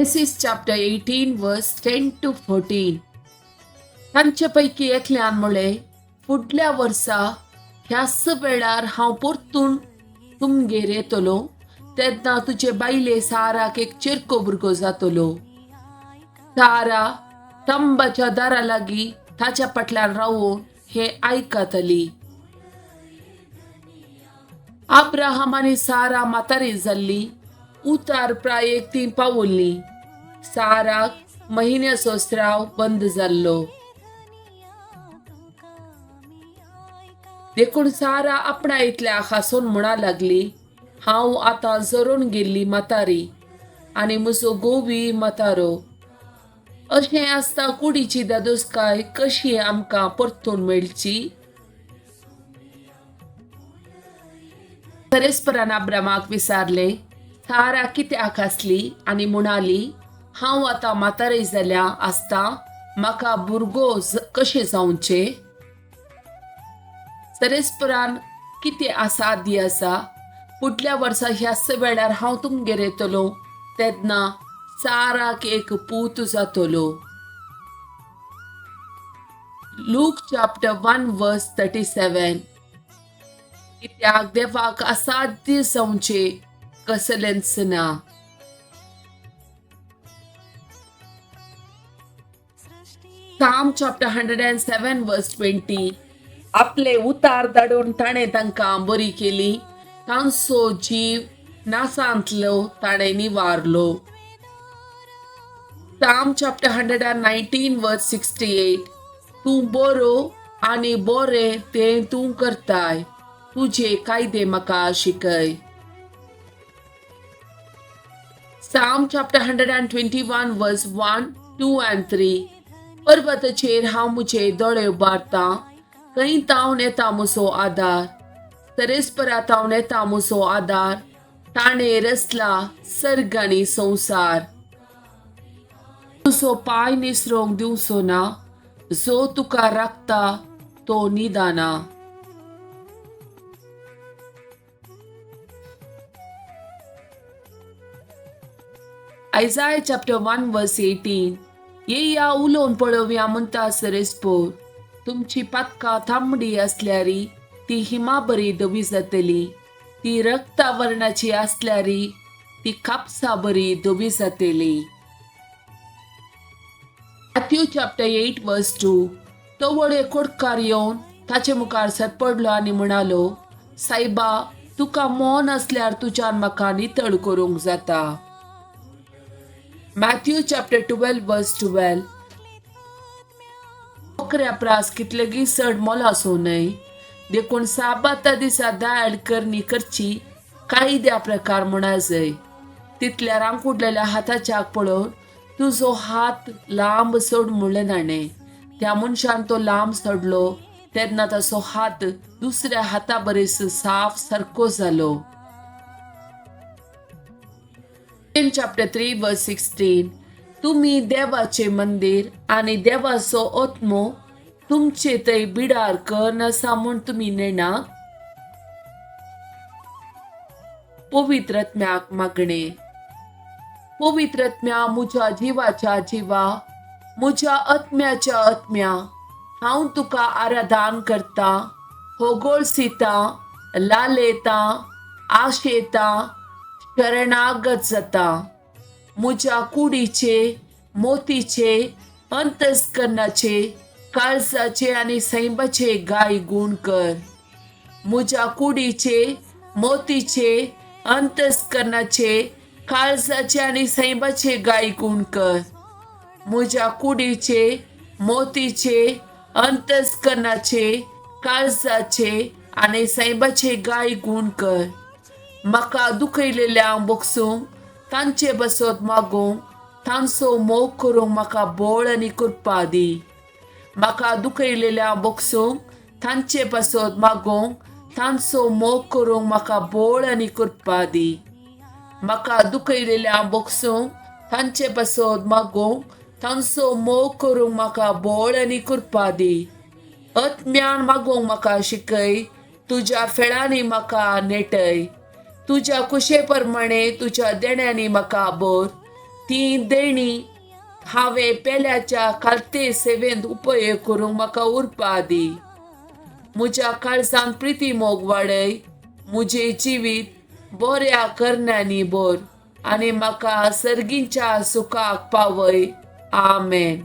Genesis chapter 18 verse 10 to 14. तांचेपैकी एकल्यान म्हळें, फुडल्या वर्सा ह्याच वेळार हांव परतून तुमगेर येतलो, तेन्ना तुजे बायले साराक एक चिरको भुरगो जातलो. सारा तंबाच्या दारा लागीं ताच्या फाटल्यान रावून हे आयकतली. अब्राहम आनी सारा म्हातारी जाल्ली, उतार प्रायेक ती पावुल्ली. साराक महिन्याचो स्राव बंद जाल्लो. देखून सारा आपणायतल्या हांसून म्हणा लागली, हांव आतां जरून गेल्ली म्हातारी आनी म्हजो गोवी म्हातारो. अशें आसता कुडीची दादोसकाय कशी आमकां परतून मेळची? परस्परान अब्रामाक विचारले, सारा कित्याक हांसली आनी म्हणाली, हांव आतां म्हातारी जाल्या आसता म्हाका भुरगो कशें जावचे? परस्परान कितें असाध्य आसा? फुडल्या वर्सा ह्याच वेळार हांव तुमगेर येतलो, तेन्ना साराक एक पूत जातलो. लूक चॅप्टर 1 वर्स 37. कित्याक देवाक असाध्य जावचे कसलेंच ना. Psalm chapter 107 verse 20. आपले उतार धाडून ताणें तांकां बरी केली, तांचो जीव नासांतलो ताणें निवारलो. Psalm chapter 119 verse 68. तूं बरो आनी बरें तें तूं करताय, तुजे कायदे म्हाका शिकय. Psalm chapter 121 verse 1, 2 and 3. पर्वताचेर हांव म्हजे दोळे उबारतां, खंय तावन येता म्हजो आदार. परस्परांत येता म्हजो आदार, ताणें रचला सर्ग आनी संवसार. तुजो पांय निसरूंक दिवचो ना, जो तुका राखता तो निदाना. Isaiah chapter 1 verse 18. येया उलोवन पळोवया म्हणटा सरस्पोर, तुमची पातकां तांबडी असल्यारी ती हिमा बरी धवी जातली, ती रक्ता वर्णाची असल्यारी ती कापसा बरी धवी जातली. Matthew chapter 8 verse 2. तो वडे कोडकार येवन ताचे मुखार सरपडलो आनी म्हणालो, सायबा, तुका मोन असल्यार तुज्यान म्हाका नितळ करूंक जाता. Matthew chapter 12 verse 12. नोकऱ्या प्रास कितलेगी चड मोलाचो न्हय, देखून साबाता दिसा दायड करणी करची कायद्या प्रकार म्हणा जाय. तितल्या रांकुडलेल्या हाताच्याक पळोवन तुजो हात लांब सोड म्हणलें ताणें. त्या मनशान तो लांब सोडलो, तेन्ना ताचो हात दुसऱ्या हाता बरेस साफ सारको जालो. Chapter 3 verse 16. तुम्ही देवाचे मंदिर आनी देवाचो आत्मो तुमचे थंय बिडार कर आसा म्हूण तुम्ही नेणा. पवित्रत्म्याक मागणे. पवित्रत्म्या म्हज्या जिवाच्या जिवा, म्हज्या आत्म्याच्या आत्म्या, हांव तुका आराधन करता, होगोळसिता, लालेता, आशेता, शरणागत जाता. म्हज्या कुडीचे, मोतीचे, अंतस्करणाचे, काळजाचे आनी सैमाचे गाय गुण कर. म्हज्या कुडीचे, मोतीचे, अंतस्करणाचे, काळजाचे आनी सैमाचे गाय गुण कर. म्हज्या कुडीचे, मोतीचे, अंतस्करणाचे, काळजाचे आनी सैमाचे गाय गुण कर. म्हाका दुखयलेल्यांक बोगसूंक, तांचे बसत मागूंक, तांचो मोग करूंक म्हाका बळ आनी कृपा दी. म्हाका दुखयलेल्यांक बोगसूंक, तांचे बसत मागूंक, तांचो मोग करूंक म्हाका बळ आनी कृपा दी. म्हाका दुखयलेल्यांक बोगसूंक, तांचे बसत मागूंक, तांचो मोग करूंक म्हाका बळ आनी कृपा दी. आत्म्यान मागूंक म्हाका शिकय, तुज्या फेळांनी म्हाका नेटय. तुज्या कुशे प्रमाणे तुज्या देण्यांनी म्हाका भर, ती देणी हांवें पेल्याच्या खालते सेवेंत उपयोग करूंक म्हाका उरपा दी. म्हज्या काळजांत प्रिती मोग वाडय, म्हजें जिवीत बऱ्या करण्यांनी भर आनी म्हाका सर्गींच्या सुखाक पावय. आमेन.